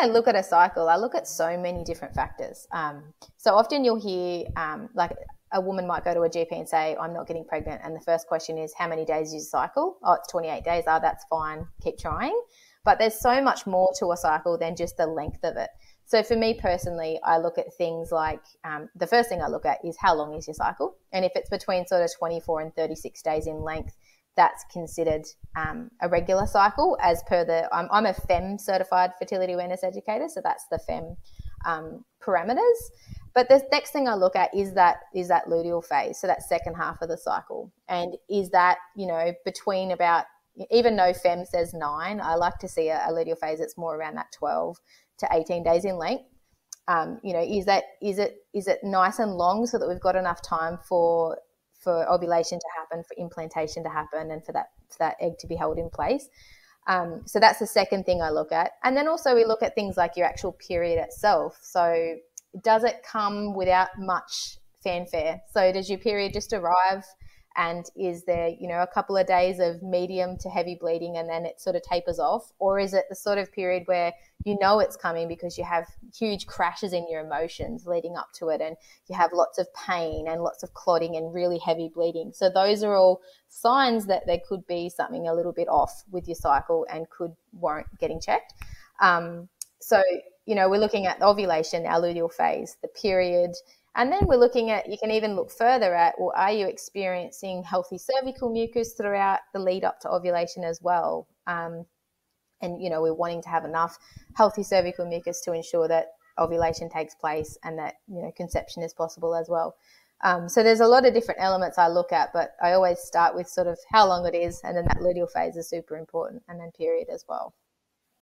I look at a cycle, I look at so many different factors. So often you'll hear like a woman might go to a GP and say, I'm not getting pregnant. And the first question is, how many days is your cycle? Oh, it's 28 days. Oh, that's fine. Keep trying. But there's so much more to a cycle than just the length of it. So for me personally, I look at things like the first thing I look at is how long is your cycle? And if it's between sort of 24 and 36 days in length, that's considered a regular cycle as per I'm a FEM certified fertility awareness educator. So that's the FEM parameters. But the next thing I look at is that luteal phase. So that second half of the cycle. And is that, between about, even though FEM says 9, I like to see a luteal phase that's more around that 12 to 18 days in length. Is it nice and long so that we've got enough time for ovulation to happen, for implantation to happen, and for that egg to be held in place. So that's the second thing I look at. And then also we look at things like your actual period itself. So does it come without much fanfare? So does your period just arrive, and is there, a couple of days of medium to heavy bleeding and then it sort of tapers off? Or is it the sort of period where it's coming because you have huge crashes in your emotions leading up to it, and you have lots of pain and lots of clotting and really heavy bleeding? So those are all signs that there could be something a little bit off with your cycle and could warrant getting checked. So we're looking at ovulation, our luteal phase, the period, and then we're looking at, you can even look further at, well, are you experiencing healthy cervical mucus throughout the lead up to ovulation as well? And, we're wanting to have enough healthy cervical mucus to ensure that ovulation takes place and that, conception is possible as well. So there's a lot of different elements I look at, but I always start with sort of how long it is, and then that luteal phase is super important, and then period as well.